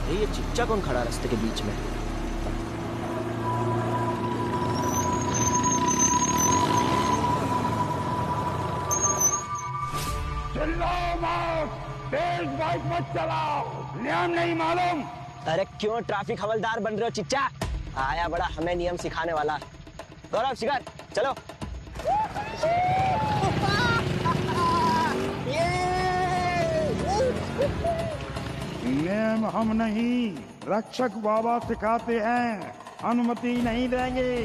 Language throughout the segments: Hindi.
ये चिच्चा कौन खड़ा रास्ते के बीच में? चिल्लाओ मत, तेज बाइक मत चलाओ, नियम नहीं मालूम? अरे क्यों ट्रैफिक हवलदार बन रहे हो चिच्चा? आया बड़ा हमें नियम सिखाने वाला। गौरव शिखर चलो। नियम हम नहीं, रक्षक बाबा सिखाते हैं, अनुमति नहीं देंगे,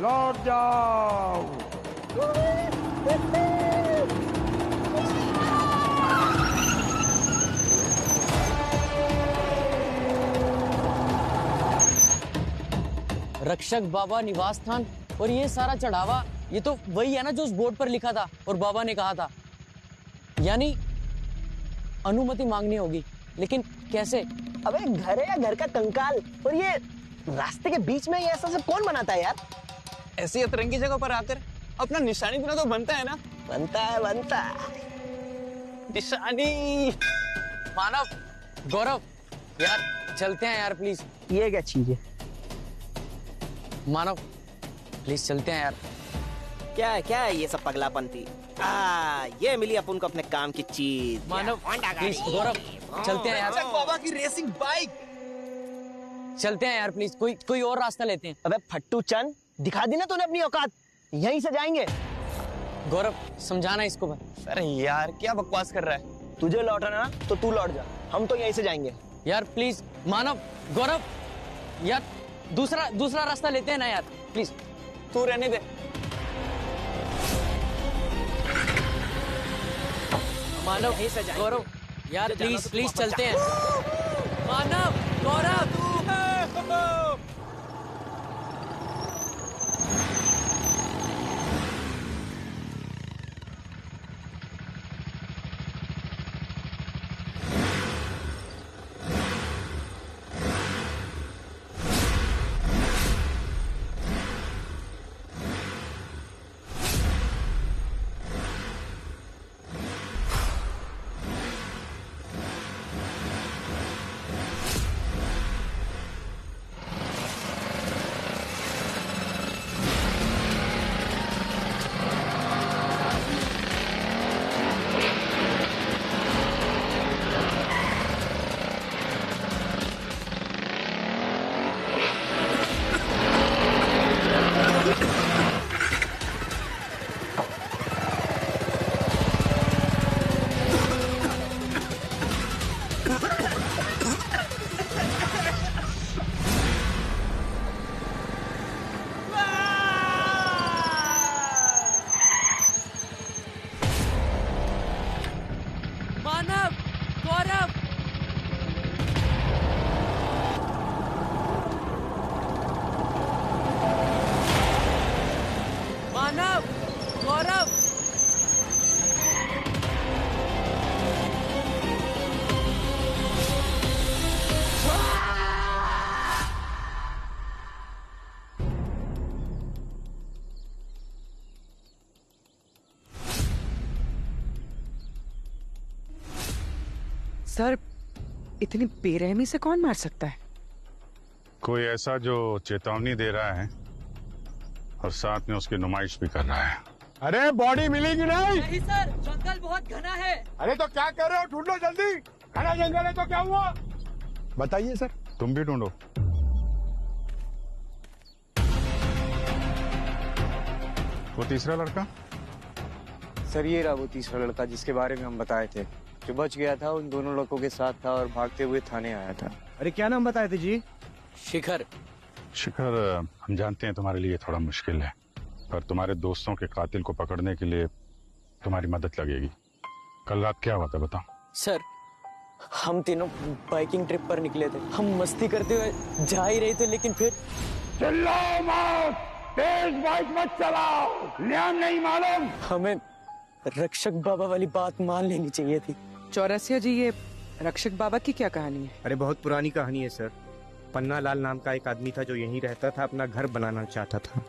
लौट जाओ। रक्षक बाबा निवास स्थान और ये सारा चढ़ावा, ये तो वही है ना जो उस बोर्ड पर लिखा था और बाबा ने कहा था। यानी अनुमति मांगनी होगी, लेकिन कैसे? अबे घर है या घर का कंकाल, और ये रास्ते के बीच में ये ऐसा सब कौन बनाता है यार? ऐसी अतरंगी जगह पर आकर अपना निशानी बिना तो बनता है ना। बनता है निशानी। मानव, गौरव, यार चलते हैं यार प्लीज। ये क्या चीज है? मानव प्लीज चलते हैं यार। क्या है ये सब पगलापंती? ये मिली अपन को अपने काम की चीज। मानव प्लीज, गौरव चलते हैं यार। बाबा की रेसिंग बाइक। चलते हैं यार प्लीज, कोई और रास्ता लेते हैं। अबे फट्टू चंद, दिखा दी ना तूने अपनी औकात, यहीं से जाएंगे। गौरव समझाना इसको भाई। अरे यार क्या बकवास कर रहा है? तुझे लौटना ना तो तू लौट जा, हम तो यहीं से जाएंगे। यार प्लीज मानव, गौरव, यार दूसरा रास्ता लेते हैं ना यार प्लीज। तू रहने दे। मानव, गौरव, यार प्लीज चलते हैं। मानव, गौरव, मानव, गौरव, मानव, गौरव, सर, इतनी बेरहमी से कौन मार सकता है? कोई ऐसा जो चेतावनी दे रहा है और साथ में उसकी नुमाइश भी कर रहा है। अरे बॉडी मिलेगी नहीं? नहीं सर, जंगल बहुत घना है। अरे तो क्या कर रहे हो, ढूंढो जल्दी। घना जंगल है तो क्या हुआ? बताइए सर। तुम भी ढूंढो। वो तीसरा लड़का? सर ये रहा वो तीसरा लड़का जिसके बारे में हम बताए थे, जो बच गया था, उन दोनों लड़कों के साथ था और भागते हुए थाने आया था। अरे क्या नाम बताए थे जी? शिखर। शिखर, हम जानते हैं तुम्हारे लिए थोड़ा मुश्किल है, पर तुम्हारे दोस्तों के कातिल को पकड़ने के लिए तुम्हारी मदद लगेगी। कल रात क्या हुआ था बताओ। सर, हम तीनों बाइकिंग ट्रिप पर निकले थे। हम मस्ती करते हुए जा ही रहे थे, लेकिन फिर चिल्लाओ मत, तेज बाइक मत चलाओ, नियम नहीं मालूम? हमें रक्षक बाबा वाली बात मान लेनी चाहिए थी। चौरसिया जी, ये रक्षक बाबा की क्या कहानी है? अरे बहुत पुरानी कहानी है सर। पन्ना लाल नाम का एक आदमी था जो यहीं रहता था, अपना घर बनाना चाहता था।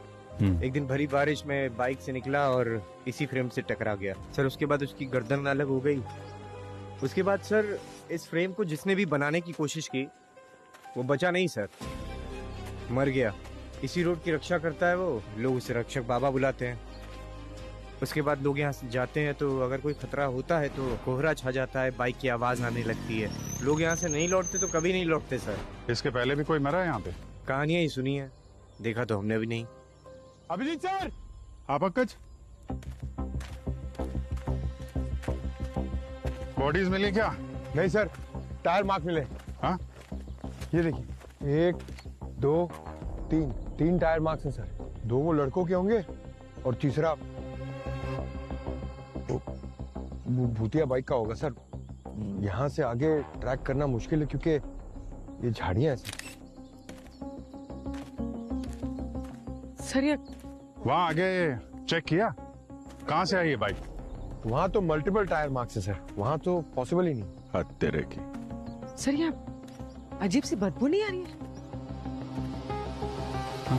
एक दिन भरी बारिश में बाइक से निकला और इसी फ्रेम से टकरा गया। सर उसके बाद उसकी गर्दन अलग हो गई। उसके बाद सर इस फ्रेम को जिसने भी बनाने की कोशिश की वो बचा नहीं सर, मर गया। इसी रोड की रक्षा करता है वो, लोग उसे रक्षक बाबा बुलाते हैं। उसके बाद लोग यहाँ से जाते हैं तो अगर कोई खतरा होता है तो कोहरा छा जाता है, बाइक की आवाज आने लगती है। लोग यहाँ से नहीं लौटते तो कभी नहीं लौटते सर। इसके पहले भी कोई मरा है यहाँ पे? कहानियां ही सुनी है, देखा तो हमने भी नहीं। अभिजीत सर, आप पंकज, बॉडीज मिली क्या? नहीं सर, टायर मार्क मिले। हाँ, ये देखिए, 1 2 3 टायर मार्क्स हैं सर। 2 वो लड़कों के होंगे और तीसरा वो भूतिया बाइक का होगा सर। यहाँ से आगे ट्रैक करना मुश्किल है क्योंकि ये झाड़ियां हैं सर। ये वहाँ आगे चेक किया कहाँ से आई ये बाइक? वहां तो मल्टीपल टायर मार्क्स है सर, वहां तो पॉसिबल ही नहीं। हद तेरे की। सर ये अजीब सी बदबू नहीं आ रही है?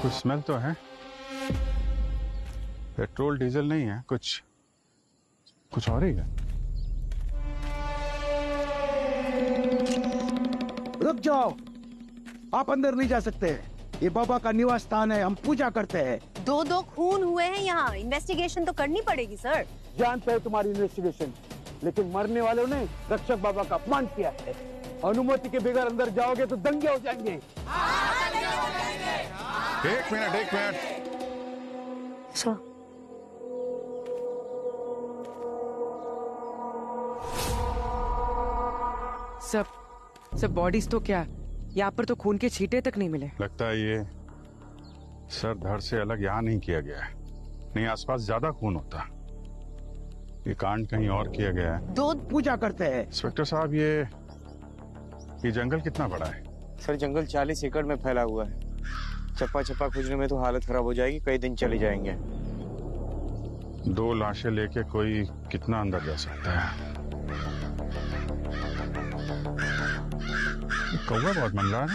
कुछ स्मेल तो है, पेट्रोल डीजल नहीं है, कुछ और ही है। रुक जाओ, आप अंदर नहीं जा सकते। ये बाबा का निवास स्थान है, हम पूजा करते हैं। 2 खून हुए हैं यहाँ, इन्वेस्टिगेशन तो करनी पड़ेगी सर। जानते हैं तुम्हारी इन्वेस्टिगेशन, लेकिन मरने वालों ने रक्षक बाबा का अपमान किया है। अनुमति के बगैर अंदर जाओगे तो दंगे हो जाएंगे। एक मिनट। सर सब बॉडीज तो क्या, यहाँ पर तो खून के छींटे तक नहीं मिले। लगता है ये सर धड़ से अलग यहाँ नहीं किया गया है, नहीं आसपास ज्यादा खून होता। ये कांड कहीं और किया गया है। 2 पूजा करते हैं। इंस्पेक्टर साहब, ये जंगल कितना बड़ा है? सर जंगल 40 एकड़ में फैला हुआ है। चप्पा खोजने में तो हालत खराब हो जाएगी, कई दिन चले जाएंगे। 2 लाशें लेके कोई कितना अंदर जा सकता है? कौवा बहुत मंडरा है।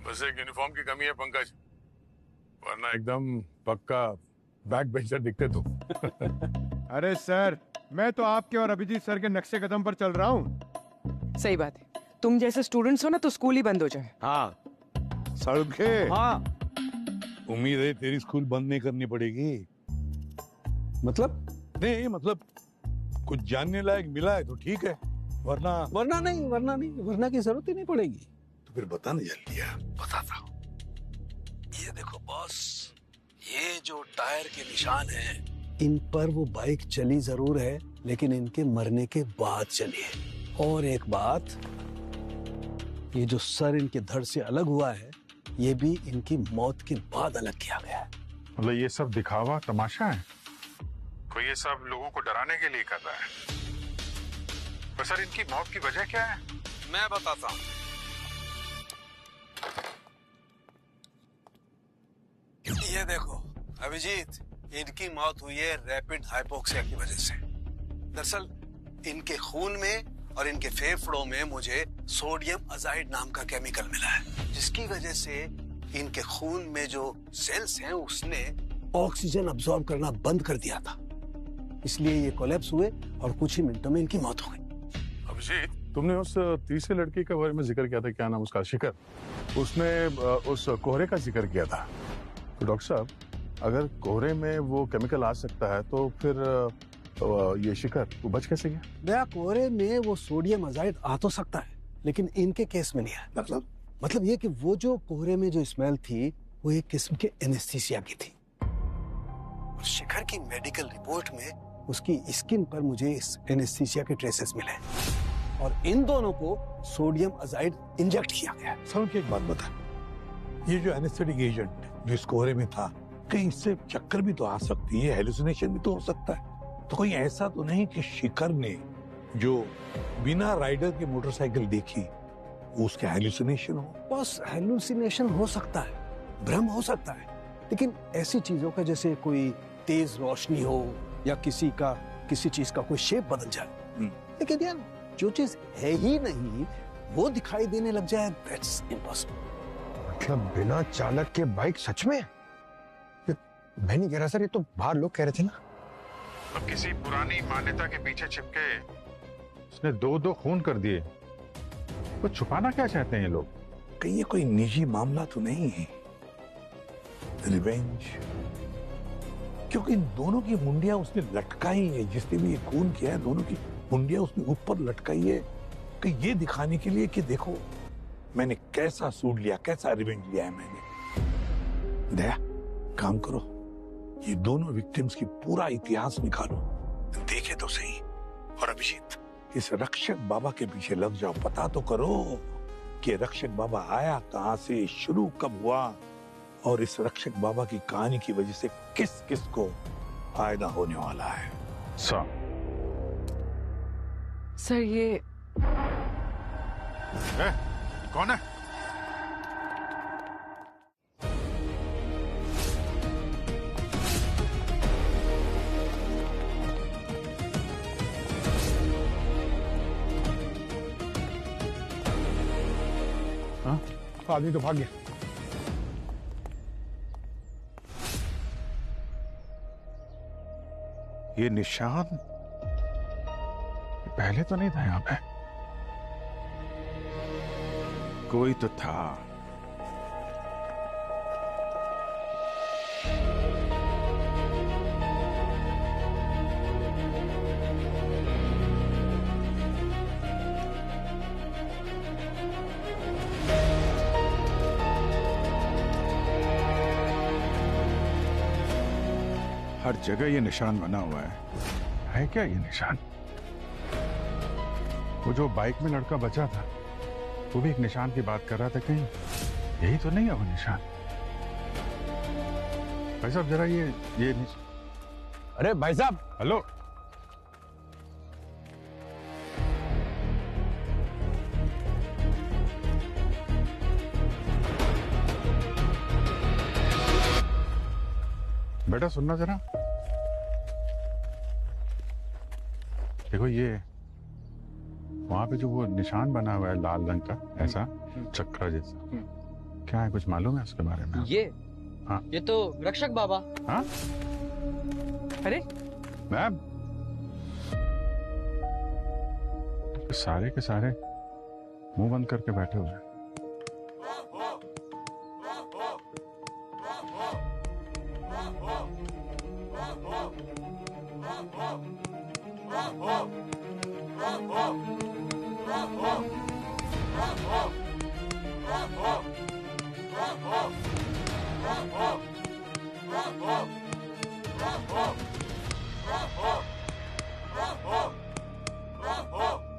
बस एक यूनिफॉर्म की कमी है पंकज, वरना एकदम पक्का बैक बेंचर दिखते तुम। अरे सर, मैं तो आपके और अभिजीत सर के नक्शे कदम पर चल रहा हूँ। सही बात है, तुम जैसे स्टूडेंट्स हो ना तो स्कूल ही बंद हो जाए। हाँ सड़के। हाँ, उम्मीद है तेरी स्कूल बंद नहीं करनी पड़ेगी। मतलब नहीं मतलब कुछ जानने लायक मिला है तो ठीक है, वरना नहीं, वरना की जरूरत ही नहीं पड़ेगी। तो फिर बता ना जल्दी यार। बताता हूँ। ये देखो बॉस, ये जो टायर के निशान हैं, इन पर वो बाइक चली जरूर है, लेकिन इनके मरने के बाद चली है। और एक बात, ये जो सर इनके धड़ से अलग हुआ है, ये भी इनकी मौत के बाद अलग किया गया है। मतलब ये सब दिखावा तमाशा है? कोई ये सब लोगों को डराने के लिए कर रहा है? पर सर इनकी मौत की वजह क्या है? मैं बताता हूँ। ये देखो अभिजीत, इनकी मौत हुई है रैपिड हाइपोक्सिया की वजह से। दरअसल इनके खून में और इनके फेफड़ों में मुझे सोडियम अजाइड नाम का केमिकल मिला है, जिसकी वजह से इनके खून में जो सेल्स हैं उसने ऑक्सीजन अब्सॉर्ब करना बंद कर दिया था, इसलिए ये कोलैप्स हुए और कुछ ही मिनटों में इनकी मौत हो गई। अभिजीत, तुमने उस तीसरे लड़की के बारे में जिक्र किया था, क्या नाम उसका? शिखर। उसने उस कोहरे का जिक्र किया था। तो डॉक्टर साहब, अगर कोहरे में वो केमिकल आ सकता है तो फिर ये शिखर वो बच कैसे गया? नया कोहरे में वो सोडियम अजाइड आ तो सकता है, लेकिन इनके केस में नहीं है। मतलब ये कि वो जो कोहरे में जो स्मेल थी वो एक किस्म के एनेस्थीसिया की थी। और शिखर की मेडिकल रिपोर्ट में उसकी स्किन पर मुझे इस एनेस्थीसिया के ट्रेसेस मिले और इन दोनों को सोडियम अजाइड इंजेक्ट किया गया। समझ के एक बात बता, ये जो एनेस्थेटिक एजेंट जो इस कोहरे में था, कहीं इससे चक्कर भी तो आ सकती है, हेलुसिनेशन भी तो हो सकता है। तो कोई ऐसा तो नहीं कि शिखर ने जो बिना राइडर की मोटरसाइकिल देखी उसके हेलुसिनेशन हो? बस हेलुसिनेशन हो सकता है, भ्रम हो सकता है, लेकिन ऐसी चीजों का जैसे कोई तेज रोशनी हो या किसी चीज का कोई शेप बदल जाए, लेकिन यार जो चीज है ही नहीं वो दिखाई देने लग जाए, दैट्स इम्पॉसिबल। मतलब बिना चालक के बाइक सच में? मैं नहीं कह रहा सर, ये तो बाहर लोग कह रहे थे ना। तो किसी पुरानी मान्यता के पीछे छिपके उसने दो खून कर दिए। तो छुपाना क्या चाहते हैं ये लोग? कहीं ये कोई निजी मामला तो नहीं है? रिवेंज? क्योंकि इन दोनों की मुंडियां उसने लटकाई है, जिसने भी ये खून किया है दोनों की मुंडियां उसने ऊपर लटकाई है, कि ये दिखाने के लिए कि देखो मैंने कैसा सूट लिया, कैसा रिवेंज लिया है मैंने। दया, काम करो, ये दोनों विक्टिम्स की पूरा इतिहास निकालो, देखे तो सही। और अभिजीत, इस रक्षक बाबा के पीछे लग जाओ, पता तो करो कि रक्षक बाबा आया कहां से, शुरू कब हुआ, और इस रक्षक बाबा की कहानी की वजह से किस किस को फायदा होने वाला है। सर ये कौन है? आदमी तो भाग गया। ये निशान पहले तो नहीं था यहाँ पे। कोई तो था। हर जगह ये निशान बना हुआ है क्या ये निशान? वो जो बाइक में लड़का बचा था वो भी एक निशान की बात कर रहा था, कहीं यही तो नहीं है वो निशान? भाई साहब जरा ये अरे भाई साहब, हेलो, बेटा सुनना जरा। देखो ये वहां पे जो वो निशान बना हुआ है लाल रंग का, ऐसा चक्कर जैसा, क्या है, कुछ मालूम है उसके बारे में? ये हाँ, ये तो रक्षक बाबा। हाँ, अरे मैम, सारे के सारे मुंह बंद करके बैठे हुए हैं।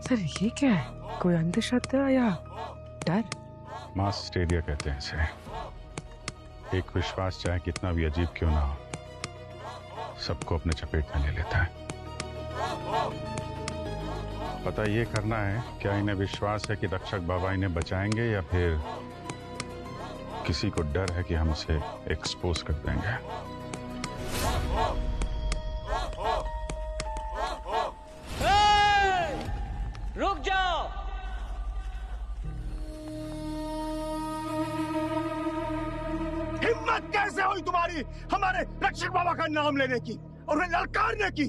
सर ये क्या है? कोई अंधश्रद्धा या डर? मास हिस्टेरिया कहते हैं इसे। एक विश्वास चाहे कितना भी अजीब क्यों ना हो, सबको अपने चपेट में ले लेता है। पता ये करना है क्या इन्हें विश्वास है कि रक्षक बाबा इन्हें बचाएंगे, या फिर किसी को डर है कि हम इसे एक्सपोज कर देंगे। रुक जाओ। हिम्मत कैसे हुई तुम्हारी हमारे रक्षक बाबा का नाम लेने की और उन्हें ललकारने की?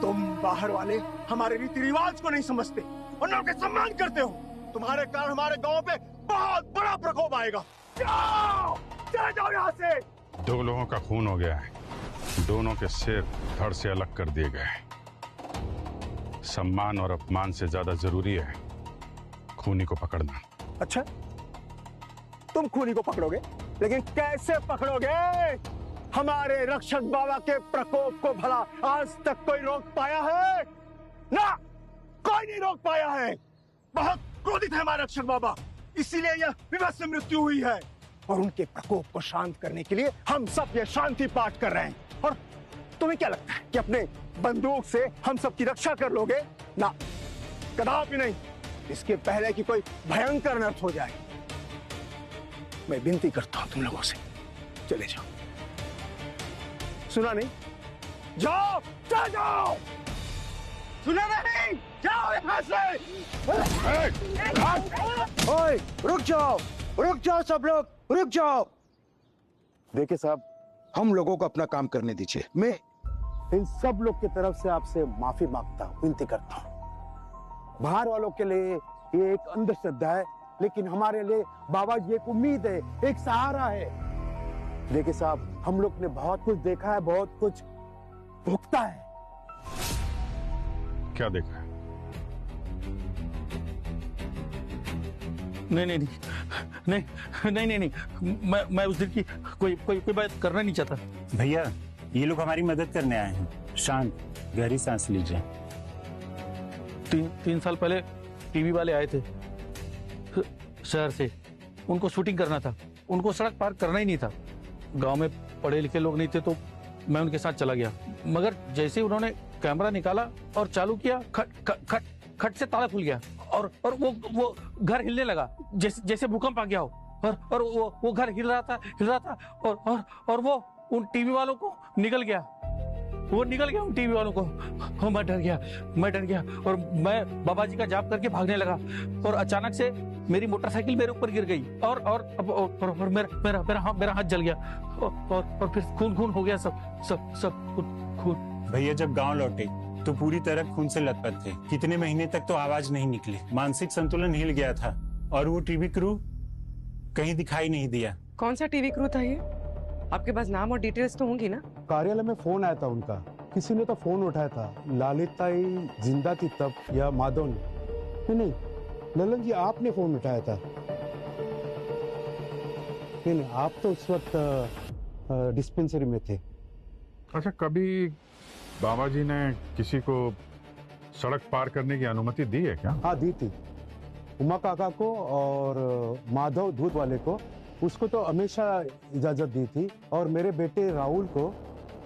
तुम बाहर वाले हमारे रीति रिवाज को नहीं समझते और न उनके सम्मान करते हो। तुम्हारे कारण हमारे गांव पे बहुत बड़ा प्रकोप आएगा। जाओ, चले जाओ यहाँ से। 2 लोगों का खून हो गया है, दोनों के सिर धड़ से अलग कर दिए गए। सम्मान और अपमान से ज्यादा जरूरी है खूनी को पकड़ना। अच्छा, तुम खूनी को पकड़ोगे, लेकिन कैसे पकड़ोगे? हमारे रक्षक बाबा के प्रकोप को भला आज तक कोई रोक पाया है? ना, कोई नहीं रोक पाया है। बहुत क्रोधित है हमारे रक्षक बाबा, इसीलिए यह विभत्स मृत्यु हुई है। और उनके प्रकोप को शांत करने के लिए हम सब ये शांति पाठ कर रहे हैं। और तुम्हें क्या लगता है कि अपने बंदूक से हम सब की रक्षा कर लोगे? ना, कदापि नहीं। इसके पहले कि कोई भयंकर अनर्थ हो जाए, मैं विनती करता हूं तुम लोगों से, चले जाओ। सुना नहीं? जाओ, चले जाओ। सुना नहीं? जाओ यहाँ से। ओए, रुक जाओ सब लोग, रुक जाओ। देखिए साहब, हम लोगों को अपना काम करने दीजिए। मैं इन सब लोग की तरफ से आपसे माफी मांगता हूँ, विनती करता हूँ। बाहर वालों के लिए ये एक अंधश्रद्धा है, लेकिन हमारे लिए बाबा जी एक उम्मीद है, एक सहारा है। देखिए साहब, हम लोग ने बहुत कुछ देखा है, बहुत कुछ भुगता है। क्या देखा है? नहीं, मैं उस दिन की कोई बात करना नहीं चाहता। भैया, ये लोग हमारी मदद करने आए हैं। शांत, गहरी सांस लीजिए। 3 साल पहले टीवी वाले आए थे शहर से, उनको शूटिंग करना था। उनको सड़क पार करना ही नहीं था। गांव में पढ़े लिखे लोग नहीं थे, तो मैं उनके साथ चला गया। मगर जैसे ही उन्होंने कैमरा निकाला और चालू किया, खट से ताला खुल गया और वो घर हिलने लगा, जैसे भूकंप आ गया हो। और वो घर हिल रहा था और वो उन टीवी वालों को निकल गया। वो निकल गया उन टीवी वालों को। मैं डर गया और मैं बाबा जी का जाप करके भागने लगा, और अचानक से मेरी मोटरसाइकिल मेरे ऊपर गिर गई और मेरा हाथ जल गया और फिर खून हो गया, सब खून। भैया, जब गांव लौटे तो पूरी तरह खून से लथपथ थे। कितने महीने तक तो आवाज नहीं निकली, मानसिक संतुलन हिल गया था, और वो टीवी क्रू कहीं दिखाई नहीं दिया। कौन सा टीवी क्रू था ये? आपके पास नाम और डिटेल्स तो होंगी ना? कार्यालय में फोन आया था उनका, किसी ने तो फोन उठाया था। ललिताई जिंदा थी तब, या माधव ने? नहीं, ललन जी आपने फोन उठाया था। नहीं, आप तो उस वक्त डिस्पेंसरी में थे। अच्छा, कभी बाबा जी ने किसी को सड़क पार करने की अनुमति दी है क्या? हाँ, दी थी। उमा काका को और माधव दूध वाले को, उसको तो हमेशा इजाजत दी थी। और मेरे बेटे राहुल को,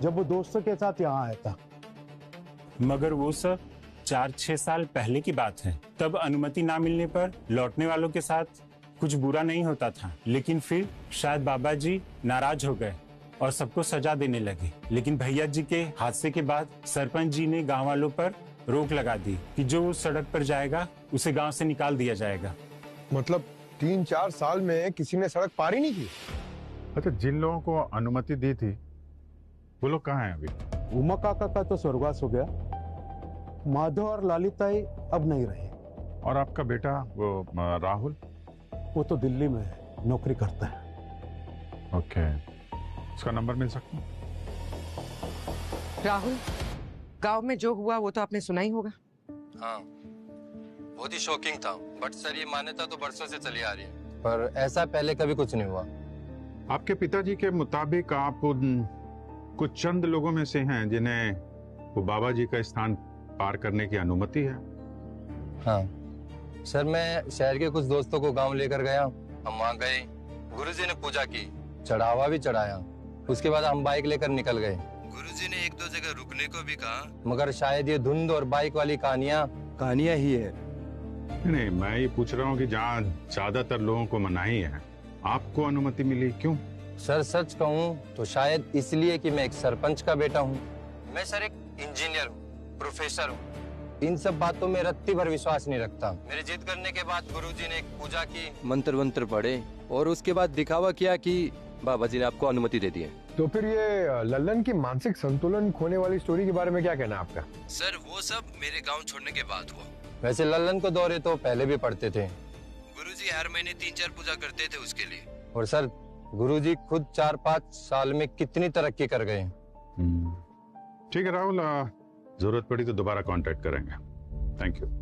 जब वो दोस्तों के साथ यहाँ आया था। मगर वो सब 4-6 साल पहले की बात है। तब अनुमति ना मिलने पर लौटने वालों के साथ कुछ बुरा नहीं होता था, लेकिन फिर शायद बाबा जी नाराज हो गए और सबको सजा देने लगे। लेकिन भैया जी के हादसे के बाद सरपंच जी ने गांव वालों पर रोक लगा दी कि जो उस सड़क पर जाएगा उसे गांव से निकाल दिया जाएगा। मतलब 3-4 साल में किसी ने सड़क पार ही नहीं की? अच्छा, जिन लोगों को अनुमति दी थी वो लोग कहाँ हैं अभी? उमा काका का तो स्वर्गवास हो गया, माधव और ललिताई अब नहीं रहे। और आपका बेटा वो राहुल? वो तो दिल्ली में नौकरी करता है। ओके, उसका नंबर मिल सकता है? राहुल, गांव में जो हुआ वो तो आपने सुना ही होगा। हाँ, बहुत ही शॉकिंग था। बट सर, ये मान्यता तो बरसों से चली आ रही है, पर ऐसा पहले कभी कुछ नहीं हुआ। आपके पिताजी के मुताबिक आप उन कुछ चंद लोगों में से हैं जिन्हें वो बाबा जी का स्थान पार करने की अनुमति है? हाँ सर, मैं शहर के कुछ दोस्तों को गांव लेकर गया। हम वहाँ गए, गुरुजी ने पूजा की, चढ़ावा भी चढ़ाया। उसके बाद हम बाइक लेकर निकल गए। गुरुजी ने 1-2 जगह रुकने को भी कहा, मगर शायद ये धुंध और बाइक वाली कहानियां ही है। नहीं, मैं ये पूछ रहा हूँ कि जहाँ ज्यादातर लोगों को मनाही है, आपको अनुमति मिली क्यों? सर, सच कहूँ तो शायद इसलिए कि मैं एक सरपंच का बेटा हूँ। मैं सर एक इंजीनियर हूँ, प्रोफेसर हूँ। इन सब बातों में रत्ती भर विश्वास नहीं रखता। मेरी जिद करने के बाद गुरुजी ने एक पूजा की, मंत्र वंत्र पढ़े और उसके बाद दिखावा किया कि बाबा जी ने आपको अनुमति दे दी है। तो फिर ये ललन की मानसिक संतुलन खोने वाली स्टोरी के बारे में क्या कहना है आपका? सर, वो सब मेरे गांव छोड़ने के बाद हुआ। वैसे ललन को दौरे तो पहले भी पड़ते थे। गुरुजी हर महीने 3-4 पूजा करते थे उसके लिए। और सर, गुरुजी खुद 4-5 साल में कितनी तरक्की कर गए। ठीक है राहुल, जरूरत पड़ी तो दोबारा कांटेक्ट करेंगे। Thank you.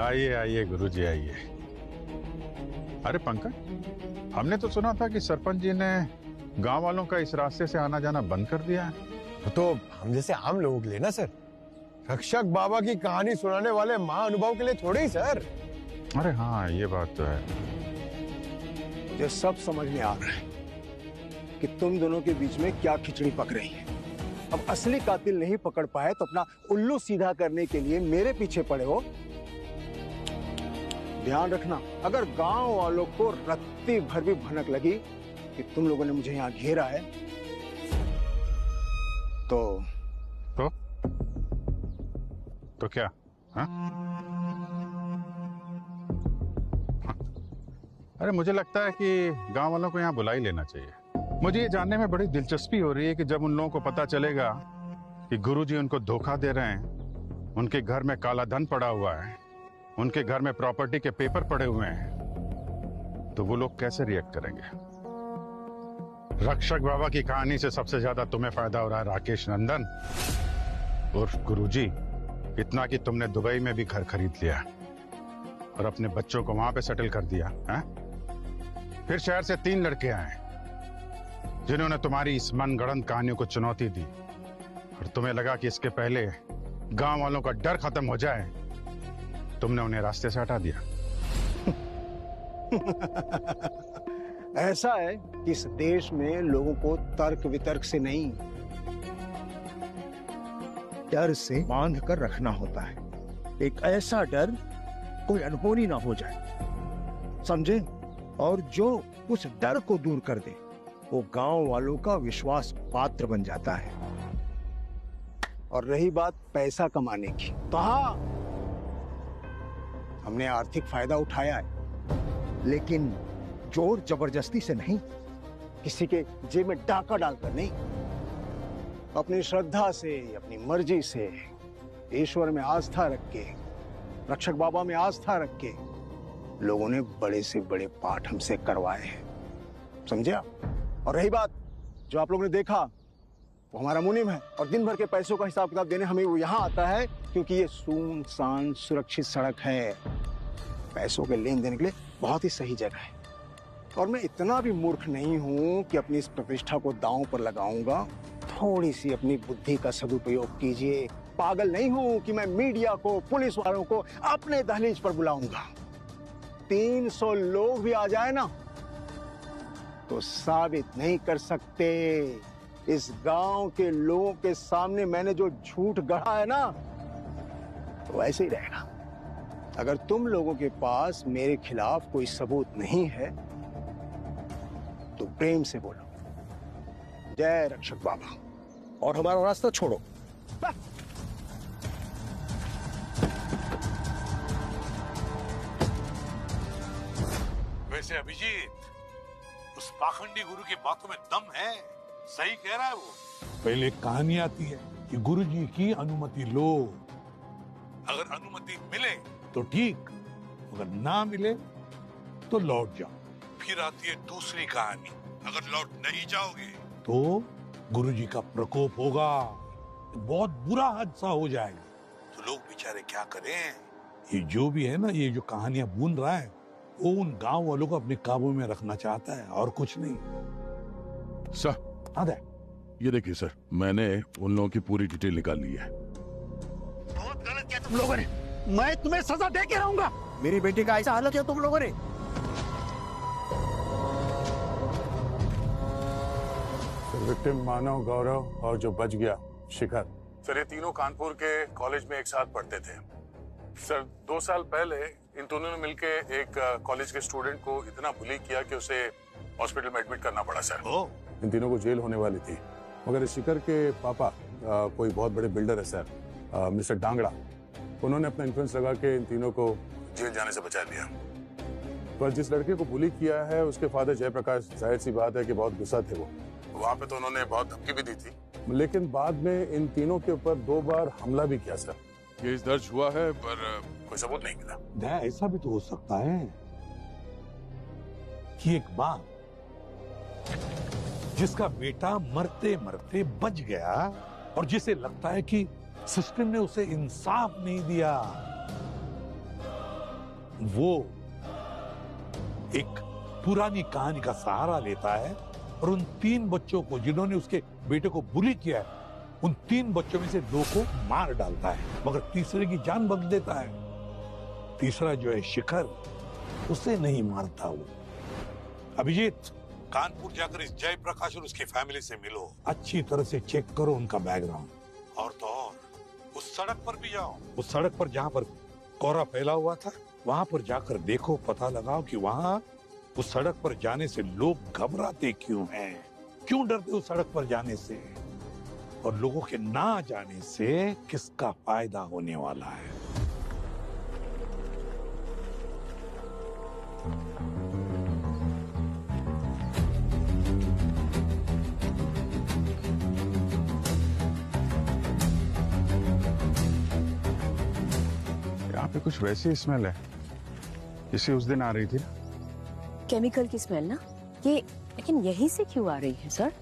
आइए आइए गुरुजी आइए। अरे पंकज, हमने तो सुना था कि सरपंच जी ने गांव वालों का इस रास्ते से आना जाना बंद कर दिया है। तो हम जैसे आम लोगों के लिए ना सर, रक्षक बाबा की कहानी सुनाने वाले महाअनुभव के लिए थोड़ी सर। अरे हाँ, ये बात तो है। ये सब समझ में आ रहा है कि तुम दोनों के बीच में क्या खिचड़ी पक रही है। अब असली कातिल नहीं पकड़ पाए तो अपना उल्लू सीधा करने के लिए मेरे पीछे पड़े हो। ध्यान रखना, अगर गांव वालों को रत्ती भर भी भनक लगी कि तुम लोगों ने मुझे यहां घेरा है तो क्या? हाँ? अरे मुझे लगता है कि गांव वालों को यहाँ बुला ही लेना चाहिए। मुझे ये जानने में बड़ी दिलचस्पी हो रही है कि जब उन लोगों को पता चलेगा कि गुरुजी उनको धोखा दे रहे हैं, उनके घर में काला धन पड़ा हुआ है, उनके घर में प्रॉपर्टी के पेपर पड़े हुए हैं, तो वो लोग कैसे रिएक्ट करेंगे? रक्षक बाबा की कहानी से सबसे ज्यादा तुम्हें फायदा हो रहा है राकेश नंदन उर्फ गुरुजी। इतना कि तुमने दुबई में भी घर खरीद लिया और अपने बच्चों को वहां पे सेटल कर दिया है? फिर शहर से 3 लड़के आए जिन्होंने तुम्हारी इस मनगढ़ंत कहानियों को चुनौती दी और तुम्हें लगा कि इसके पहले गांव वालों का डर खत्म हो जाए, तुमने उन्हें रास्ते से हटा दिया। ऐसा है कि इस देश में लोगों को तर्क वितर्क से नहीं, डर से बांध कर रखना होता है। एक ऐसा डर कोई अनहोनी ना हो जाए, समझे? और जो उस डर को दूर कर दे वो गांव वालों का विश्वास पात्र बन जाता है। और रही बात पैसा कमाने की, तो हाँ, हमने आर्थिक फायदा उठाया है, लेकिन जोर जबरदस्ती से नहीं, किसी के जेब में डाका डालकर नहीं, अपनी श्रद्धा से, अपनी मर्जी से, ईश्वर में आस्था रख के, रक्षक बाबा में आस्था रख के लोगों ने बड़े से बड़े पाठ हमसे करवाए हैं, समझे आप? और रही बात जो आप लोगों ने देखा, वो हमारा मुनीम है और दिन भर के पैसों का हिसाब किताब देने हमें वो यहाँ आता है, क्योंकि ये सुनसान सुरक्षित सड़क है। पैसों के लेन देन के लिए बहुत ही सही जगह है। और मैं इतना भी मूर्ख नहीं हूं कि अपनी इस प्रतिष्ठा को दांव पर लगाऊंगा। थोड़ी सी अपनी बुद्धि का सदुपयोग कीजिए। पागल नहीं हूं कि मैं मीडिया को, पुलिस वालों को अपने दहलीज पर बुलाऊंगा। 300 लोग भी आ जाए ना तो साबित नहीं कर सकते इस गांव के लोगों के सामने मैंने जो झूठ गढ़ा है ना, तो वैसे ही रहेगा। अगर तुम लोगों के पास मेरे खिलाफ कोई सबूत नहीं है तो प्रेम से बोलो जय रक्षक बाबा और हमारा रास्ता छोड़ो। वैसे अभिजीत, उस पाखंडी गुरु की बातों में दम है, सही कह रहा है वो। पहले एक कहानी आती है कि गुरु जी की अनुमति लो, अगर अनुमति मिले तो ठीक, अगर ना मिले तो लौट जाओ। फिर आती है दूसरी कहानी, अगर लौट नहीं जाओगे तो गुरु जी का प्रकोप होगा, बहुत बुरा हादसा हो जाएगा। तो लोग बेचारे क्या करें? ये जो भी है ना, ये जो कहानियां बुन रहा है, वो उन गांव वालों को अपने काबू में रखना चाहता है और कुछ नहीं। सर, ये देखिए सर, मैंने उन लोगों की पूरी डिटेल निकाल ली है। बहुत गलत किया तुम लोगों ने, मैं तुम्हें सजा दे के रहूंगा। मेरी बेटी का ऐसा हालत किया तुम लोगों ने। विक्टिम मानव, गौरव और जो बच गया शिखर, सर ये तीनों कानपुर के कॉलेज में एक साथ पढ़ते थे। सर 2 साल पहले इन दोनों ने मिलके एक कॉलेज के स्टूडेंट को इतना बुली किया कि उसे हॉस्पिटल में एडमिट करना पड़ा सर। इन तीनों को जेल होने वाली थी, मगर शिखर के पापा कोई बहुत बड़े बिल्डर है सर, मिस्टर डांगड़ा, उन्होंने अपना इन्फ्लुएंस लगा के इन तीनों को जेल जाने से बचा लिया। पर जिस लड़के को बुली किया है उसके फादर जयप्रकाश, जाहिर सी बात है कि बहुत गुस्सा थे वो। वहाँ पे तो उन्होंने बहुत धमकी भी दी थी, लेकिन बाद में इन तीनों के ऊपर 2 बार हमला भी किया सर। केस दर्ज हुआ है पर कोई सबूत नहीं मिला। ऐसा भी तो हो सकता है कि एक माँ जिसका बेटा मरते मरते बच गया और जिसे लगता है कि सिस्टम ने उसे इंसाफ नहीं दिया, वो एक पुरानी कहानी का सहारा लेता है और उन 3 बच्चों को जिन्होंने उसके बेटे को बुली किया है, उन 3 बच्चों में से 2 को मार डालता है, मगर तीसरे की जान बख्श देता है। तीसरा जो है शिखर, उसे नहीं मारता वो। अभिजीत, कानपुर जाकर इस जयप्रकाश और उसकी फैमिली से मिलो, अच्छी तरह से चेक करो उनका बैकग्राउंड। और तो और उस सड़क पर भी जाओ, उस सड़क पर जहां पर कोहरा फैला हुआ था, वहां पर जाकर देखो, पता लगाओ कि वहां उस सड़क पर जाने से लोग घबराते क्यों हैं, क्यों डरते उस सड़क पर जाने से, और लोगों के ना जाने से किसका फायदा होने वाला है। यहाँ पे कुछ वैसी स्मेल है जैसे उस दिन आ रही थी ना। केमिकल की स्मेल ना ये, लेकिन यहीं से क्यों आ रही है सर?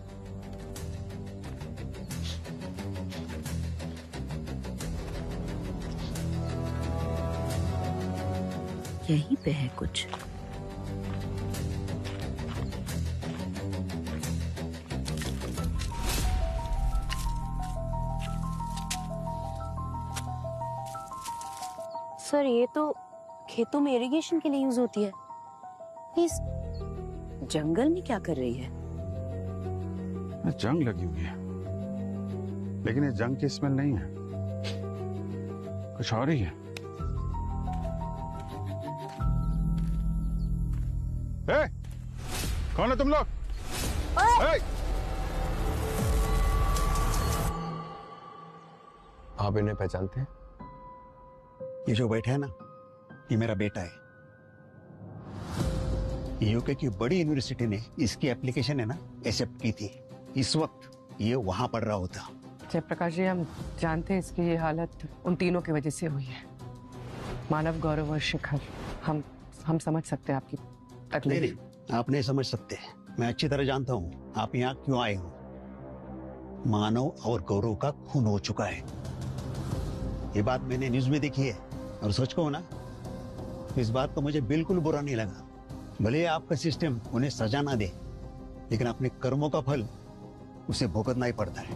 यहीं पे है कुछ। सर ये तो खेतों में इरिगेशन के लिए यूज होती है, इस जंगल में क्या कर रही है? जंग लगी हुई है, लेकिन ये जंग की स्मेल नहीं है, कुछ और ही है। ए, कौन है तुम लोग? आप इन्हें पहचानते हैं? ये जो बैठा है ना, ये मेरा बेटा है। यूके की बड़ी यूनिवर्सिटी ने इसकी एप्लीकेशन है ना एक्सेप्ट की थी। इस वक्त ये वहां पढ़ रहा होता। जयप्रकाश जी, हम जानते हैं इसकी ये हालत उन तीनों की वजह से हुई है, मानव, गौरव और शिखर। हम समझ सकते हैं आपकी तकलीफ। नहीं, आप नहीं समझ सकते। मैं अच्छी तरह जानता हूँ आप यहाँ क्यों आए हो। मानव और गौरव का खून हो चुका है, ये बात मैंने न्यूज में देखी है। और सच को ना, इस बात को मुझे बिल्कुल बुरा नहीं लगा। भले आपका सिस्टम उन्हें सजा ना दे, लेकिन अपने कर्मों का फल उसे भुगतना ही पड़ता है।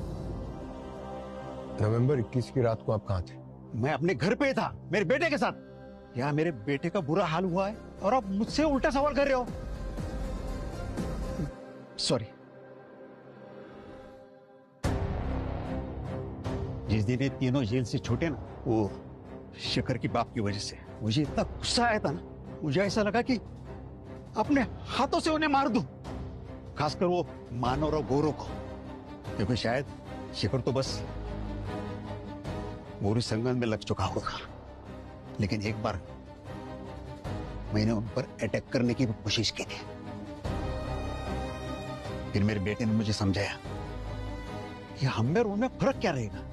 नवंबर 21 की रात को आप कहाँ थे? मैं अपने घर पे था, मेरे बेटे के साथ। यहाँ मेरे बेटे का बुरा हाल हुआ है और आप मुझसे उल्टा सवाल कर रहे हो। सॉरी। जिस दिन ये तीनों जेल से छूटे ना, वो शिखर की बाप की वजह से मुझे इतना गुस्सा आया था ना, मुझे ऐसा लगा कि अपने हाथों से उन्हें मार दूं, खासकर वो मानव और गौरव को, क्योंकि शायद शिखर तो बस मोरी संगम में लग चुका होगा। लेकिन एक बार मैंने उन पर अटैक करने की कोशिश की थी। फिर मेरे बेटे ने मुझे समझाया कि हम में और उनमें फर्क क्या रहेगा।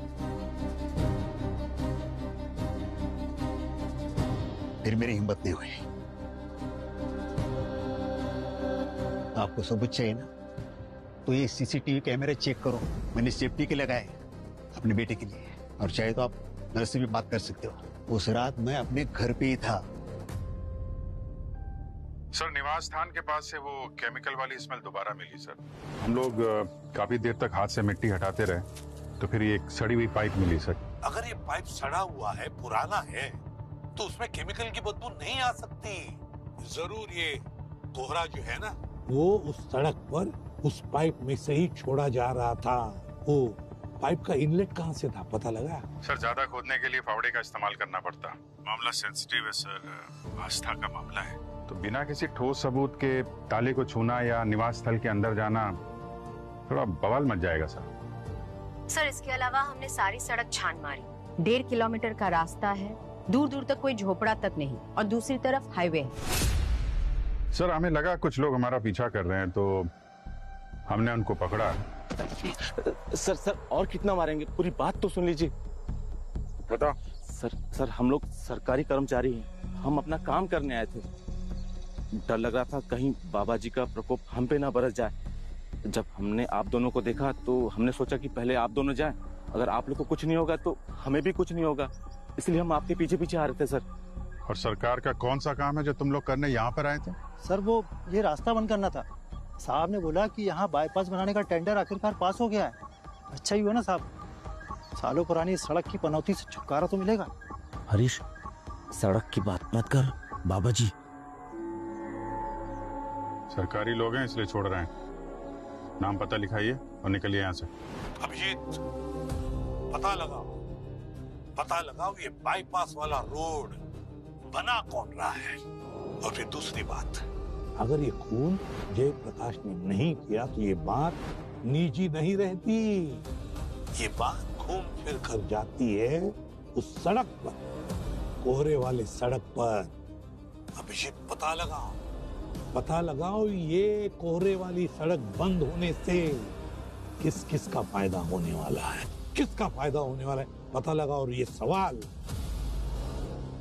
फिर मेरी हिम्मत नहीं हुई। आपको सबूत चाहिए ना, तो ये सीसीटीवी कैमरे चेक करो। मैंने सेफ्टी के लगाए अपने बेटे के लिए, और चाहे तो आप मेरे से भी बात कर सकते हो। उस रात मैं अपने घर पे ही था। सर, निवास स्थान के पास से वो केमिकल वाली स्मेल दोबारा मिली सर। हम लोग काफी देर तक हाथ से मिट्टी हटाते रहे, तो फिर ये एक सड़ी हुई पाइप मिली सर। अगर ये पाइप सड़ा हुआ है, पुराना है, तो उसमें केमिकल की बदबू नहीं आ सकती। जरूर ये कोहरा जो है ना, वो उस सड़क पर उस पाइप में से ही छोड़ा जा रहा था। वो पाइप का इनलेट कहाँ से था, पता लगा? सर, ज्यादा खोदने के लिए फावड़े का इस्तेमाल करना पड़ता। मामला सेंसिटिव है सर, आस्था का मामला है, तो बिना किसी ठोस सबूत के ताले को छूना या निवास स्थल के अंदर जाना थोड़ा बवाल मच जाएगा सर। सर, इसके अलावा हमने सारी सड़क छान मारी। 1.5 किलोमीटर का रास्ता है, दूर दूर तक कोई झोपड़ा तक नहीं, और दूसरी तरफ हाईवे है। सर, हमें लगा कुछ लोग हमारा पीछा कर रहे हैं, तो हमने उनको पकड़ा। सर और कितना मारेंगे, पूरी बात तो सुन लीजिए। बताओ। सर हम लोग सरकारी कर्मचारी हैं, हम अपना काम करने आए थे। डर लग रहा था कहीं बाबा जी का प्रकोप हम पे ना बरस जाए। जब हमने आप दोनों को देखा तो हमने सोचा कि पहले आप दोनों जाएं, अगर आप लोग को कुछ नहीं होगा तो हमें भी कुछ नहीं होगा, इसलिए हम आपके पीछे पीछे आ रहे थे सर। और सरकार का कौन सा काम है जो तुम लोग करने यहाँ पर आए थे? सर, वो ये रास्ता बंद करना था। साहब ने बोला कि यहाँ बाईपास बनाने का टेंडर आखिरकार पास हो गया है। अच्छा ही हुआ ना साहब, सालों पुरानी सड़क की पनौती से छुटकारा तो मिलेगा। हरीश, सड़क की बात मत कर बाबा जी। सरकारी लोग हैं इसलिए छोड़ रहे हैं। नाम पता लिखाइए और निकलिए यहाँ से। अभिजीत, पता लगाओ ये बाईपास वाला रोड बना कौन रहा है। और फिर दूसरी बात, अगर ये खून जयप्रकाश ने नहीं किया तो ये बात निजी नहीं रहती, ये बात घूम फिर कर जाती है उस सड़क पर, कोहरे वाले सड़क पर। अभिजीत, पता लगाओ ये कोहरे वाली सड़क बंद होने से किस किस का फायदा होने वाला है, किसका फायदा होने वाला है पता लगाओ। और ये सवाल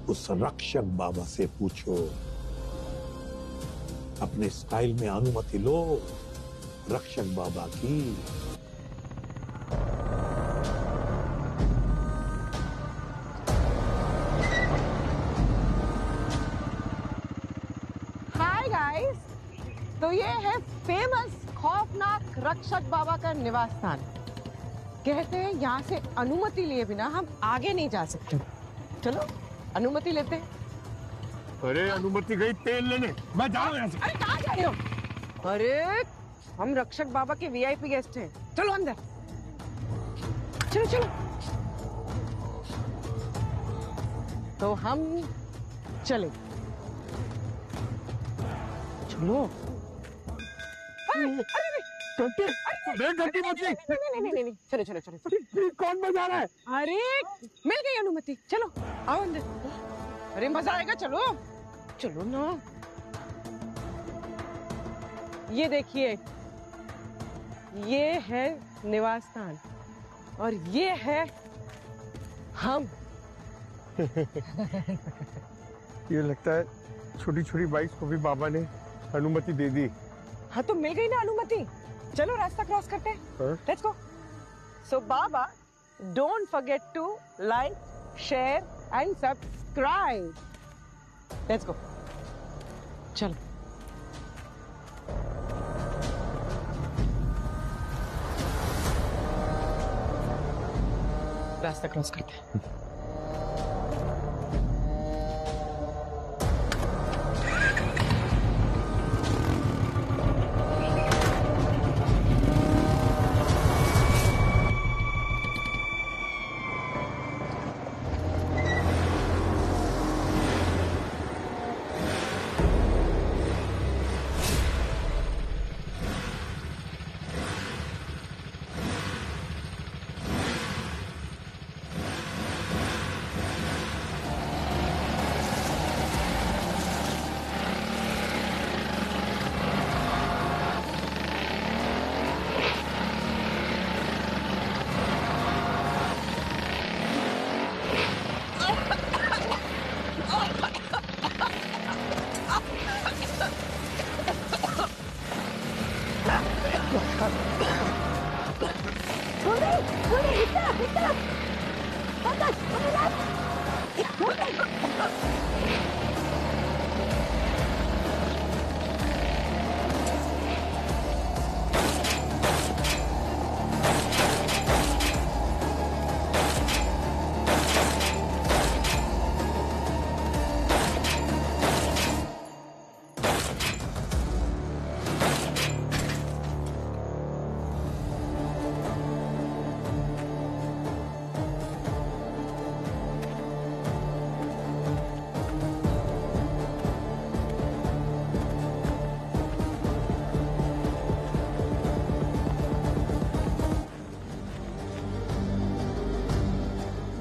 उस रक्षक बाबा से पूछो। अपने स्टाइल में अनुमति लो रक्षक बाबा की। हाय गाइस, तो ये है फेमस खौफनाक रक्षक बाबा का निवास स्थान। कहते हैं यहाँ से अनुमति लिए बिना हम आगे नहीं जा सकते। चलो अनुमति लेते हैं। अरे अनुमति गई तेल लेने, मैं जा रहा हूँ यहाँ से। अरे कहाँ जा रहे हो? अरे हम रक्षक बाबा के वीआईपी गेस्ट हैं, चलो अंदर। चलो चलो। तो हम चले। चलो। घंटी बज गई। नहीं, चलो चलो चलो। कौन बजा रहा है? अरे मिल गई अनुमति, चलो आओ अंदर। अरे मजा आएगा, चलो चलो ना। ये देखिए, ये है निवास स्थान और ये है हम। ये लगता है छोटी छोटी बाइक्स को भी बाबा ने अनुमति दे दी। हाँ तो मिल गई ना अनुमति, चलो रास्ता क्रॉस करते हैं। Let's go. So baba, don't forget to like, share and subscribe. Let's go, चलो। रास्ता क्रॉस करते हैं।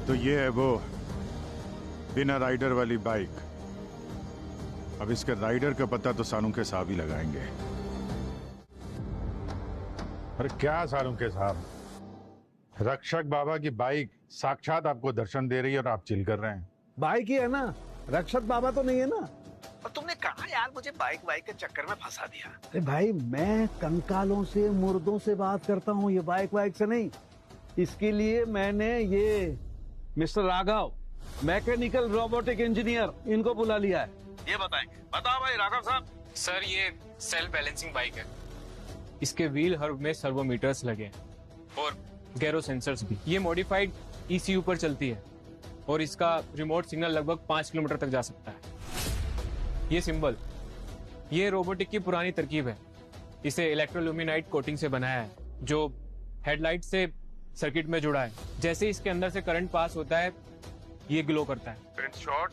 तो ये है वो बिना राइडर वाली बाइक। अब इसके राइडर का पता तो सालुंखे साहब ही लगाएंगे। अरे क्या सालुंखे साहब, रक्षक बाबा की बाइक साक्षात आपको दर्शन दे रही है और आप चिल कर रहे हैं। बाइक ही है ना, रक्षक बाबा तो नहीं है ना। और तुमने कहा यार मुझे बाइक के चक्कर में फंसा दिया। अरे भाई, मैं कंकालों से मुर्दों से बात करता हूँ, ये बाइक से नहीं। इसके लिए मैंने ये mister Raghav, mechanical robotic engineer, इनको बुला लिया है। ये बताएंगे। बताओ भाई राघव साहब। सर, ये सेल्फ बैलेंसिंग बाइक है। इसके व्हील हर्ब में सर्वोमीटर्स लगे हैं और गैरो सेंसर्स भी। ये मॉडिफाइड ECU पर चलती है और इसका रिमोट सिग्नल लगभग 5 किलोमीटर तक जा सकता है। ये सिंबल, ये रोबोटिक की पुरानी तरकीब है। इसे इलेक्ट्रोल्यूमिनाइट कोटिंग से बनाया है जो हेडलाइट से सर्किट में जुड़ा है। जैसे ही इसके अंदर से करंट पास होता है ये ग्लो करता है। इन शॉर्ट,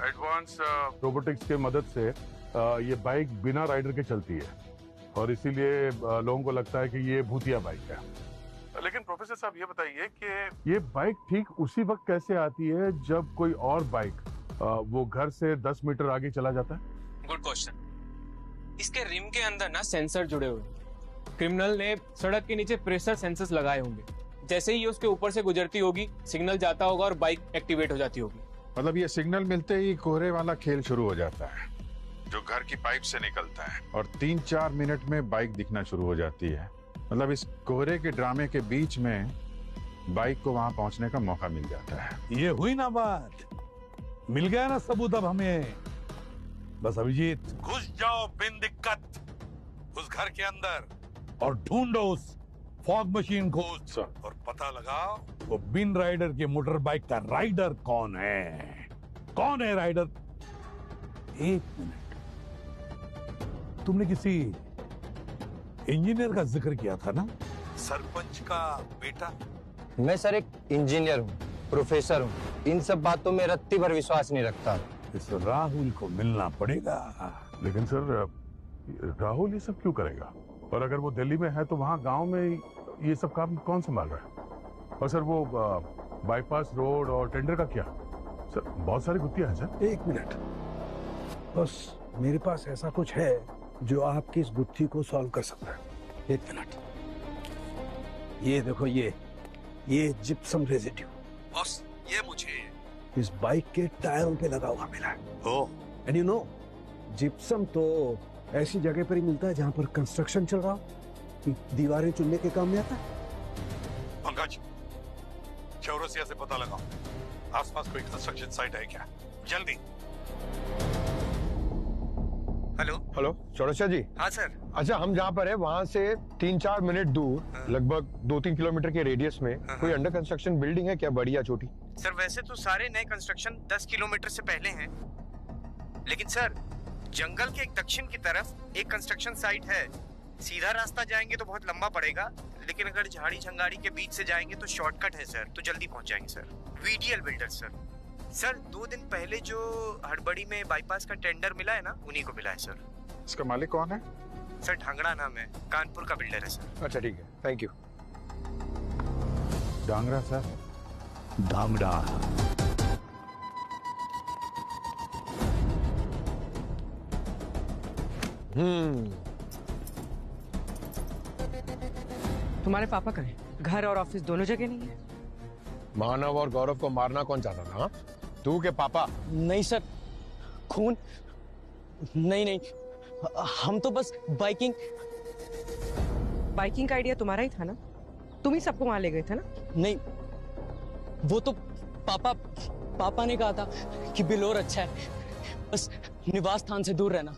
एडवांस रोबोटिक्स के मदद से ये बाइक बिना राइडर के चलती है और इसीलिए लोगों को लगता है कि ये भूतिया बाइक है। लेकिन प्रोफेसर साहब ये बताइए कि ये बाइक ठीक उसी वक्त कैसे आती है जब कोई और बाइक वो घर से 10 मीटर आगे चला जाता है? Good question. इसके रिम के अंदर ना सेंसर जुड़े हुए हैं। क्रिमिनल ने सड़क के नीचे प्रेशर सेंसर्स लगाए होंगे। जैसे ही उसके ऊपर से गुजरती होगी सिग्नल जाता होगा और बाइक एक्टिवेट हो जाती होगी। मतलब ये सिग्नल मिलते ही कोहरे वाला खेल शुरू हो जाता है जो घर की पाइप से निकलता है और 3-4 मिनट में बाइक दिखना शुरू हो जाती है। मतलब इस कोहरे के ड्रामे के बीच में बाइक को वहां पहुंचने का मौका मिल जाता है। ये हुई ना बात, मिल गया ना सबूत अब हमें। बस अभिजीत, घुस जाओ बिन दिक्कत उस घर के अंदर और ढूंढो उस फॉग मशीन को और पता लगाओ वो बिन राइडर के मोटर बाइक का राइडर कौन है। कौन है राइडर? एक मिनट, तुमने किसी इंजीनियर का जिक्र किया था ना, सरपंच का बेटा? मैं सर एक इंजीनियर हूँ, प्रोफेसर हूँ। इन सब बातों में रत्ती भर विश्वास नहीं रखता। इस राहुल को मिलना पड़ेगा। लेकिन सर, राहुल ये सब क्यों करेगा? और अगर वो दिल्ली में है तो वहाँ गांव में ये सब काम कौन संभाल रहा है? और सर वो बाईपास रोड और टेंडर का क्या? सर बहुत सारी गुत्थियां हैं सर। एक मिनट, बस मेरे पास ऐसा कुछ है जो आपकी इस गुत्थी को सॉल्व कर सकता है। एक मिनट, ये देखो, ये जिप्सम रेजिड्यू। बस ये मुझे इस बाइक के टायरों पे लगा हुआ मिला है। एंड यू नो, जिप्सम तो ऐसी जगह पर ही मिलता है जहां पर कंस्ट्रक्शन चल रहा हो, दीवारें चुनने के काम में आता है। पंकज, चौरसिया से पता लगाओ आसपास कोई कंस्ट्रक्शन साइट है क्या, जल्दी। हेलो चौरसिया जी। हाँ सर। अच्छा, हम जहाँ पर है वहाँ से 3-4 मिनट दूर लगभग 2-3 किलोमीटर के रेडियस में कोई अंडर कंस्ट्रक्शन बिल्डिंग है क्या, बड़ी या छोटी? सर वैसे तो सारे नए कंस्ट्रक्शन 10 किलोमीटर से पहले हैं, लेकिन सर जंगल के एक दक्षिण की तरफ एक कंस्ट्रक्शन साइट है। सीधा रास्ता जाएंगे तो बहुत लंबा पड़ेगा, लेकिन अगर झाड़ी झंगाड़ी के बीच से जाएंगे तो शॉर्टकट है सर, तो जल्दी पहुंच जाएंगे sir. VDL builders sir. Sir 2 दिन पहले जो हड़बड़ी में बाईपास का टेंडर मिला है ना, उन्हीं को मिला है सर। इसका मालिक कौन है? सर ढांगड़ा नाम है, कानपुर का बिल्डर है सर। अच्छा ठीक है, thank you. Dangra sir? Dhangda. तुम्हारे पापा कहाँ हैं? घर और ऑफिस दोनों जगह नहीं है। मानव और गौरव को मारना कौन चाहता था? तू के पापा? नहीं सर, खून नहीं, हम तो बस बाइकिंग का आइडिया तुम्हारा ही था ना? तुम ही सबको वहां ले गए थे ना? नहीं, वो तो पापा ने कहा था कि बिलोर अच्छा है, बस निवास स्थान से दूर रहना।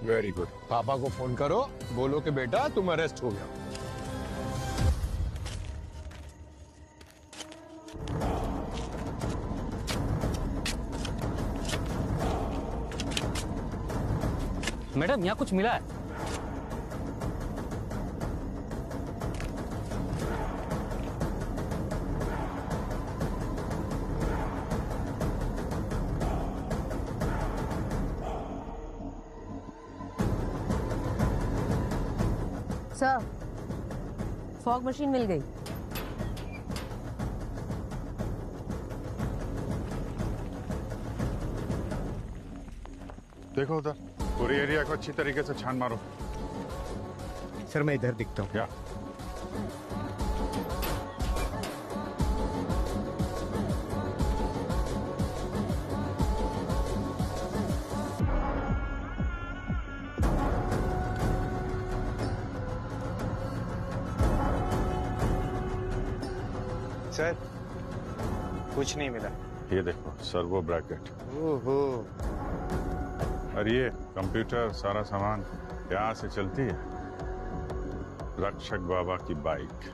Very good. पापा को फोन करो, बोलो कि बेटा तुम अरेस्ट हो गया। मैडम, यहाँ कुछ मिला है। सर, फॉग मशीन मिल गई। देखो उधर, पूरी एरिया को अच्छी तरीके से छान मारो। सर मैं इधर दिखता हूँ क्या? सर कुछ नहीं मिला। ये देखो, सर्वो ब्रैकेट। ओहो। और ये कंप्यूटर, सारा सामान यहाँ से चलती है। रक्षक बाबा की बाइक।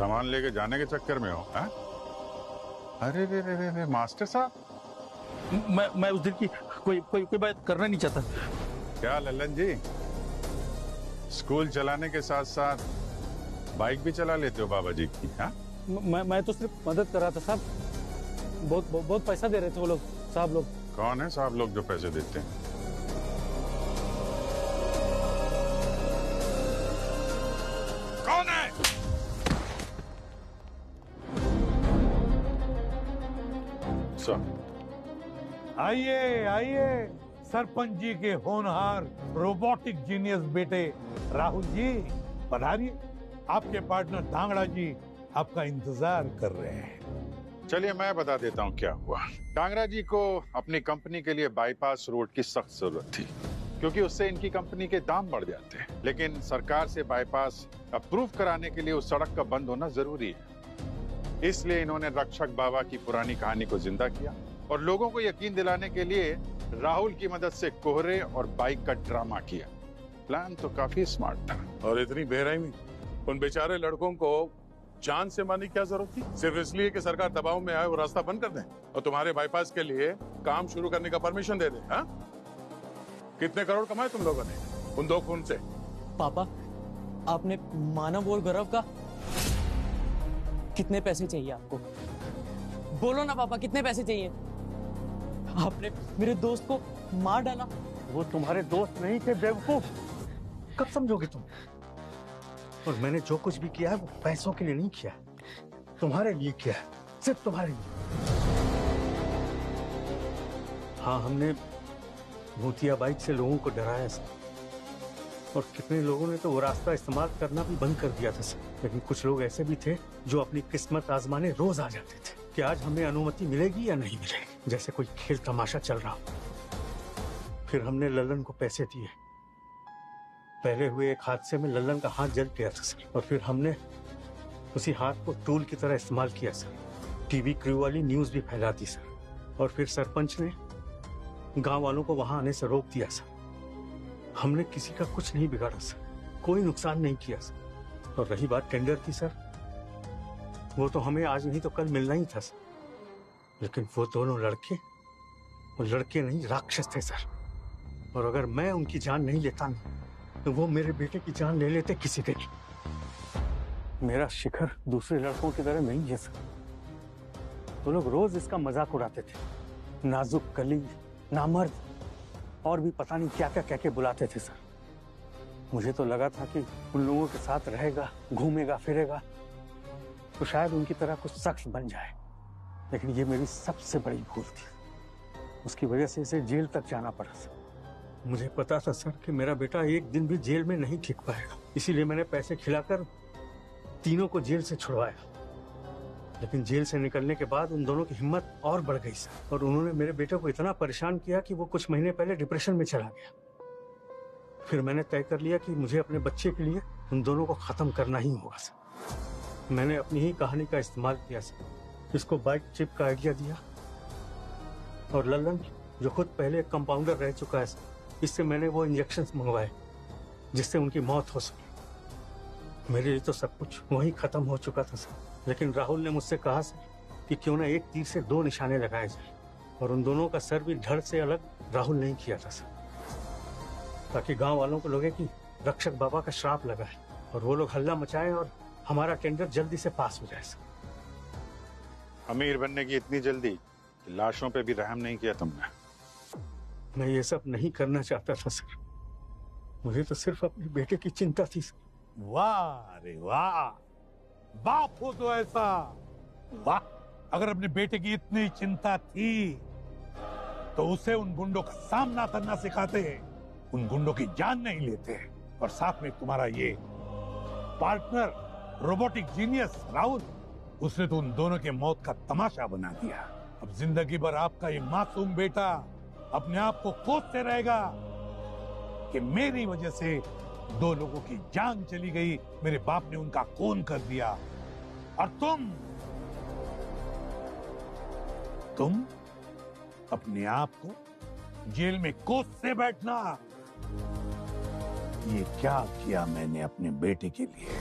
सामान लेके जाने के चक्कर में हो? हा? अरे रे रे रे रे मास्टर साहब, मैं उस दिन की कोई बात करना नहीं चाहता। क्या लल्लन जी, स्कूल चलाने के साथ साथ बाइक भी चला लेते हो बाबा जी की? हाँ, मैं तो सिर्फ मदद कर रहा था साहब। बहुत पैसा दे रहे थे वो लोग, साहब लोग। कौन है साहब लोग जो पैसे देते हैं? कौन है? आइए आइए, सरपंच जी के होनहार रोबोटिक जीनियस बेटे राहुल जी पधारिए। आपके पार्टनर धांगड़ा जी आपका इंतजार कर रहे हैं। चलिए मैं बता देता हूँ क्या हुआ। कांगड़ा जी को अपनी कंपनी के लिए बाईपास रोड की सख्त जरूरत थी, क्योंकि उससे इनकी कंपनी के दाम बढ़ जाते हैं। लेकिन सरकार से बाईपास अप्रूव कराने के लिए उस सड़क का बंद होना जरूरी है। इसलिए इन्होंने रक्षक बाबा की पुरानी कहानी को जिंदा किया और लोगों को यकीन दिलाने के लिए राहुल की मदद से कोहरे और बाइक का ड्रामा किया। प्लान तो काफी स्मार्ट था। और इतनी बेरहमी, उन बेचारे लड़कों को जान से मारने की क्या जरूरत थी? सिर्फ इसलिए कि सरकार दबाव में आए और रास्ता बंद कर दे और तुम्हारे बाईपास के लिए काम शुरू करने का परमिशन दे दे। हाँ? कितने करोड़ कमाए तुम लोगों ने उन 2 खून से? पापा, आपने मानव और गौरव का कितने पैसे चाहिए आपको? बोलो ना पापा, कितने पैसे चाहिए? आपने मेरे दोस्त को मार डाला। वो तुम्हारे दोस्त नहीं थे बेवकूफ, कब समझोगे तुम? और मैंने जो कुछ भी किया है वो पैसों के लिए नहीं किया, तुम्हारे लिए किया है, सिर्फ तुम्हारे लिए। हाँ, हमने भूतिया बाइक से लोगों को डराया सर, और कितने लोगों ने तो वो रास्ता इस्तेमाल करना भी बंद कर दिया था सर। लेकिन कुछ लोग ऐसे भी थे जो अपनी किस्मत आजमाने रोज आ जाते थे कि आज हमें अनुमति मिलेगी या नहीं मिलेगी, जैसे कोई खेल तमाशा चल रहा हो। फिर हमने लल्लन को पैसे दिए। पहले हुए एक हादसे में लल्लन का हाथ जल गया था सर, और फिर हमने उसी हाथ को टूल की तरह इस्तेमाल किया सर। टीवी क्रू वाली न्यूज भी फैला दी सर, और फिर सरपंच ने गांव वालों को वहां आने से रोक दिया सर। हमने किसी का कुछ नहीं बिगाड़ा सर, कोई नुकसान नहीं किया सर। और रही बात टेंडर की सर, वो तो हमें आज नहीं तो कल मिलना ही था सर। लेकिन वो दोनों लड़के, वो लड़के नहीं राक्षस थे सर, और अगर मैं उनकी जान नहीं लेता ना तो वो मेरे बेटे की जान ले लेते किसी दिन। मेरा शिखर दूसरे लड़कों की तरह नहीं है सर। वो लोग रोज इसका मजाक उड़ाते थे, नाजुक कली, नामर्द, और भी पता नहीं क्या क्या कह के बुलाते थे सर। मुझे तो लगा था कि उन लोगों के साथ रहेगा, घूमेगा फिरेगा तो शायद उनकी तरह कुछ शख्स बन जाए, लेकिन ये मेरी सबसे बड़ी भूल थी। उसकी वजह से इसे जेल तक जाना पड़ा सर। मुझे पता था सर कि मेरा बेटा एक दिन भी जेल में नहीं टिक पाएगा, इसीलिए मैंने पैसे खिलाकर तीनों को जेल से छुड़वाया। लेकिन जेल से निकलने के बाद उन दोनों की हिम्मत और बढ़ गई सर, और उन्होंने मेरे बेटे को इतना परेशान किया कि वो कुछ महीने पहले डिप्रेशन में चला गया। फिर मैंने तय कर लिया कि मुझे अपने बच्चे के लिए उन दोनों को खत्म करना ही होगा सर। मैंने अपनी ही कहानी का इस्तेमाल किया सर, इसको बाइक चिप का आइडिया दिया, और लल्लन जो खुद पहले एक कंपाउंडर रह चुका है सर, इससे मैंने वो इंजेक्शंस मंगवाए जिससे उनकी मौत हो सके। मेरे लिए तो सब कुछ वहीं खत्म हो चुका था सर, लेकिन राहुल ने मुझसे कहा सर कि क्यों ना एक तीर से 2 निशाने लगाए जाए, और उन दोनों का सर भी धड़ से अलग राहुल नहीं किया था सर, ताकि गांव वालों को लगे कि रक्षक बाबा का श्राप लगा है और वो लोग हल्ला मचाएं और हमारा टेंडर जल्दी से पास हो जाए सर। अमीर बनने की इतनी जल्दी, लाशों पे भी रहम नहीं किया तुमने। मैं ये सब नहीं करना चाहता था सर, मुझे तो सिर्फ अपने बेटे की चिंता थी सर। वाह रे वाह, बाप हो तो ऐसा, वाह। अगर अपने बेटे की इतनी चिंता थी तो उसे उन गुंडों का सामना करना सिखाते, उन गुंडों की जान नहीं लेते। और साथ में तुम्हारा ये पार्टनर रोबोटिक जीनियस राहुल, उसने तो उन दोनों के मौत का तमाशा बना दिया। अब जिंदगी भर आपका ये मासूम बेटा अपने आप को कोसते रहेगा कि मेरी वजह से 2 लोगों की जान चली गई, मेरे बाप ने उनका खून कर दिया, और तुम अपने आप को जेल में कोसते बैठना। ये क्या किया मैंने अपने बेटे के लिए।